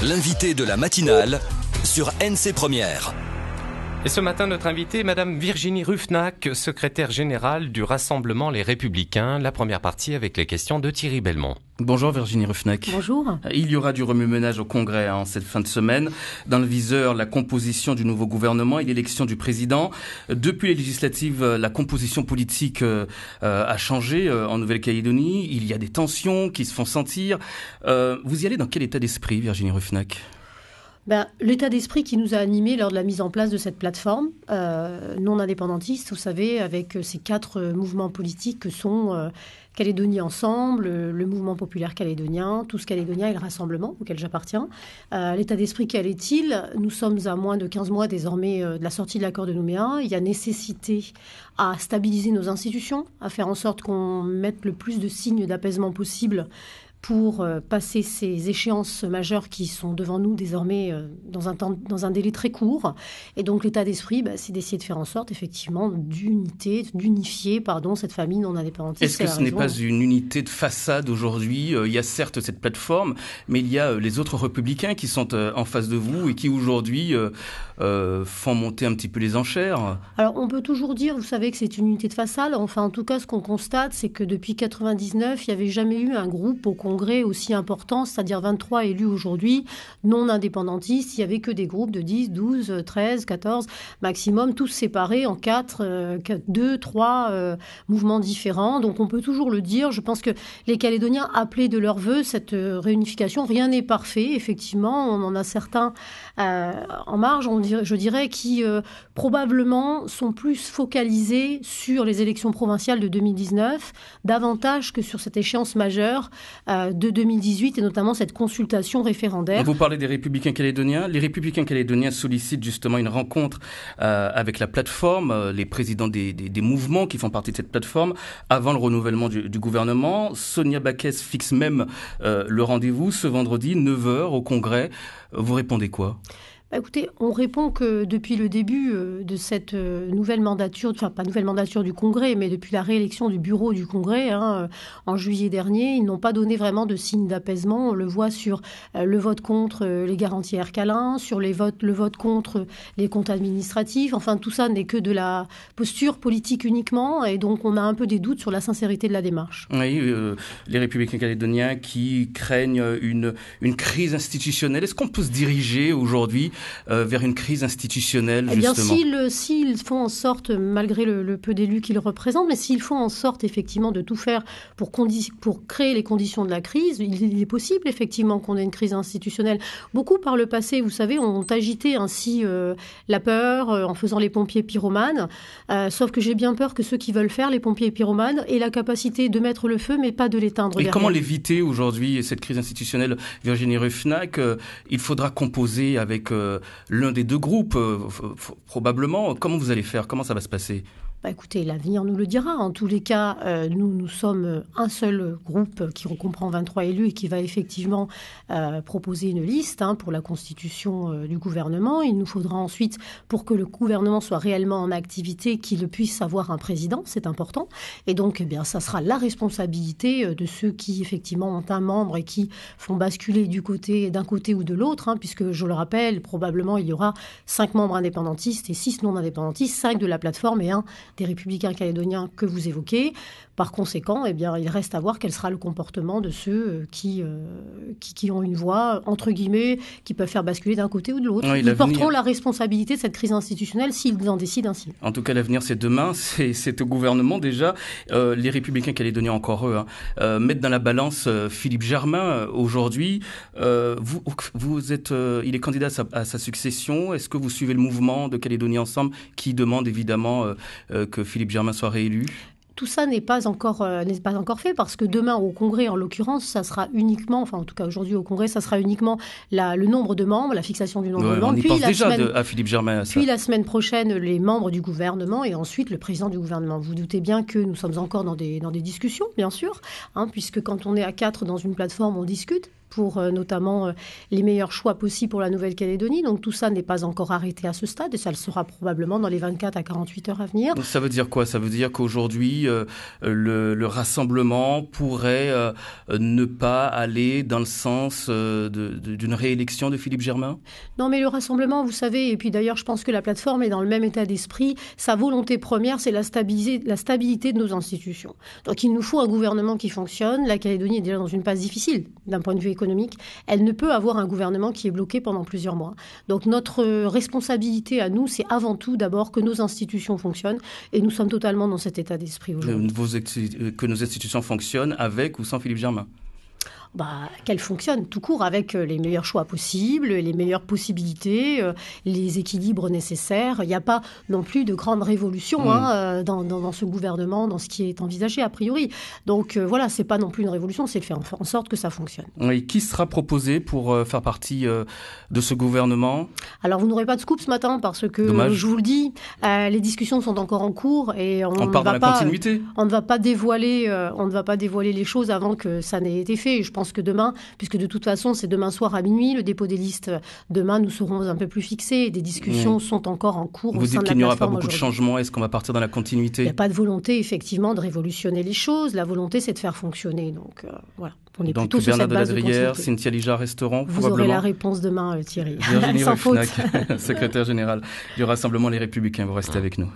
L'invité de la matinale sur NC Première. Et ce matin, notre invitée est Madame Virginie Ruffnac, secrétaire générale du Rassemblement Les Républicains. La première partie avec les questions de Thierry Belmont. Bonjour Virginie Ruffnac. Bonjour. Il y aura du remue-ménage au Congrès en cette fin de semaine. Dans le viseur, la composition du nouveau gouvernement et l'élection du président. Depuis les législatives, la composition politique a changé en Nouvelle-Calédonie. Il y a des tensions qui se font sentir. Vous y allez dans quel état d'esprit, Virginie Ruffnac ? L'état d'esprit qui nous a animés lors de la mise en place de cette plateforme non indépendantiste, vous savez, avec ces 4 mouvements politiques que sont Calédonie Ensemble, le mouvement populaire calédonien, Tous Calédoniens et le Rassemblement auquel j'appartiens. L'état d'esprit, quel est-il ? Nous sommes à moins de 15 mois désormais de la sortie de l'accord de Nouméa. Il y a nécessité à stabiliser nos institutions, à faire en sorte qu'on mette le plus de signes d'apaisement possible pour passer ces échéances majeures qui sont devant nous désormais dans un délai très court. Et donc l'état d'esprit, c'est d'essayer de faire en sorte effectivement d'unifier cette famille non indépendantiste. Est-ce que ce n'est pas une unité de façade aujourd'hui ? Il y a certes cette plateforme, mais il y a les autres républicains qui sont en face de vous et qui aujourd'hui font monter un petit peu les enchères. Alors on peut toujours dire, vous savez, que c'est une unité de façade. Enfin en tout cas ce qu'on constate, c'est que depuis 1999, il n'y avait jamais eu un groupe au Congrès aussi important, c'est-à-dire 23 élus aujourd'hui, non indépendantistes. Il n'y avait que des groupes de 10, 12, 13, 14 maximum, tous séparés en 2, 3 mouvements différents. Donc on peut toujours le dire. Je pense que les Calédoniens appelaient de leur vœu cette réunification. Rien n'est parfait, effectivement. On en a certains en marge, je dirais, qui probablement sont plus focalisés sur les élections provinciales de 2019, davantage que sur cette échéance majeure de 2018 et notamment cette consultation référendaire. Vous parlez des Républicains calédoniens. Les Républicains calédoniens sollicitent justement une rencontre avec la plateforme, les présidents des mouvements qui font partie de cette plateforme, avant le renouvellement du gouvernement. Sonia Backes fixe même le rendez-vous ce vendredi, 9h au Congrès. Vous répondez quoi ? Écoutez, on répond que depuis le début de cette nouvelle mandature, enfin pas nouvelle mandature du Congrès, mais depuis la réélection du bureau du Congrès en juillet dernier, ils n'ont pas donné vraiment de signe d'apaisement. On le voit sur le vote contre les garanties Ercalin, sur le vote contre les comptes administratifs. Enfin, tout ça n'est que de la posture politique uniquement, et donc on a un peu des doutes sur la sincérité de la démarche. Oui, les Républicains calédoniens qui craignent une crise institutionnelle. Est-ce qu'on peut se diriger aujourd'hui vers une crise institutionnelle, justement ? Eh bien, s'ils font en sorte, malgré le peu d'élus qu'ils représentent, mais s'ils font en sorte, effectivement, de tout faire pour créer les conditions de la crise, il est possible, effectivement, qu'on ait une crise institutionnelle. Beaucoup, par le passé, vous savez, ont agité ainsi la peur en faisant les pompiers pyromanes. Sauf que j'ai bien peur que ceux qui veulent faire les pompiers pyromanes aient la capacité de mettre le feu, mais pas de l'éteindre derrière. Et comment l'éviter aujourd'hui, cette crise institutionnelle, Virginie Ruffnac ? Il faudra composer avec l'un des 2 groupes, probablement. Comment vous allez faire ? Comment ça va se passer ? Écoutez, l'avenir nous le dira. En tous les cas, nous sommes un seul groupe qui comprend 23 élus et qui va effectivement proposer une liste pour la constitution du gouvernement. Il nous faudra ensuite, pour que le gouvernement soit réellement en activité, qu'il puisse avoir un président. C'est important. Et donc, ça sera la responsabilité de ceux qui, effectivement, ont un membre et qui font basculer d'un côté ou de l'autre, puisque, je le rappelle, probablement, il y aura 5 membres indépendantistes et 6 non indépendantistes, 5 de la plateforme et 1 des Républicains calédoniens que vous évoquez. Par conséquent, il reste à voir quel sera le comportement de ceux qui ont une voix, entre guillemets, qui peuvent faire basculer d'un côté ou de l'autre. Oui, ils porteront la responsabilité de cette crise institutionnelle s'ils en décident ainsi. En tout cas, l'avenir, c'est demain. C'est au gouvernement, déjà. Les Républicains calédoniens, encore eux, mettent dans la balance Philippe Germain aujourd'hui. Vous êtes, il est candidat à sa succession. Est-ce que vous suivez le mouvement de Calédonie Ensemble qui demande évidemment que Philippe Germain soit réélu ? Tout ça n'est pas encore fait parce que demain au Congrès, en l'occurrence, ça sera uniquement, enfin en tout cas aujourd'hui au Congrès, ça sera uniquement le nombre de membres, la fixation du nombre de membres. On y pense déjà à Philippe Germain. Puis la semaine prochaine, les membres du gouvernement et ensuite le président du gouvernement. Vous doutez bien que nous sommes encore dans des discussions, bien sûr, puisque quand on est à 4 dans une plateforme, on discute. pour notamment les meilleurs choix possibles pour la Nouvelle-Calédonie. Donc tout ça n'est pas encore arrêté à ce stade et ça le sera probablement dans les 24 à 48 heures à venir. Ça veut dire quoi? Ça veut dire qu'aujourd'hui, le rassemblement pourrait ne pas aller dans le sens d'une réélection de Philippe Germain? Non, mais le rassemblement, vous savez, et puis d'ailleurs je pense que la plateforme est dans le même état d'esprit, sa volonté première c'est la stabilité de nos institutions. Donc il nous faut un gouvernement qui fonctionne. La Calédonie est déjà dans une passe difficile d'un point de vue économique. Elle ne peut avoir un gouvernement qui est bloqué pendant plusieurs mois. Donc notre responsabilité à nous, c'est avant tout d'abord que nos institutions fonctionnent et nous sommes totalement dans cet état d'esprit aujourd'hui. Que nos institutions fonctionnent avec ou sans Philippe Germain? Qu'elle fonctionne tout court avec les meilleurs choix possibles, les meilleures possibilités, les équilibres nécessaires. Il n'y a pas non plus de grande révolution dans ce gouvernement, dans ce qui est envisagé a priori. Donc voilà, c'est pas non plus une révolution, c'est de faire en sorte que ça fonctionne. Oui, qui sera proposé pour faire partie de ce gouvernement? Alors vous n'aurez pas de scoop ce matin parce que, je vous le dis, les discussions sont encore en cours et on part dans la continuité. On ne va pas dévoiler les choses avant que ça n'ait été fait. Je pense que demain, puisque de toute façon c'est demain soir à minuit, le dépôt des listes, demain nous serons un peu plus fixés. Des discussions sont encore en cours. Vous dites qu'il n'y aura pas beaucoup de changements, est-ce qu'on va partir dans la continuité? Il n'y a pas de volonté effectivement de révolutionner les choses, la volonté c'est de faire fonctionner. Donc voilà, on est plutôt sur cette base de continuité. Bernard Deladrière, Cynthia Lijard resteront Vous probablement. aurez la réponse demain Thierry. Virginie Sans faute. Ruffnac, secrétaire générale du Rassemblement Les Républicains, vous restez avec nous.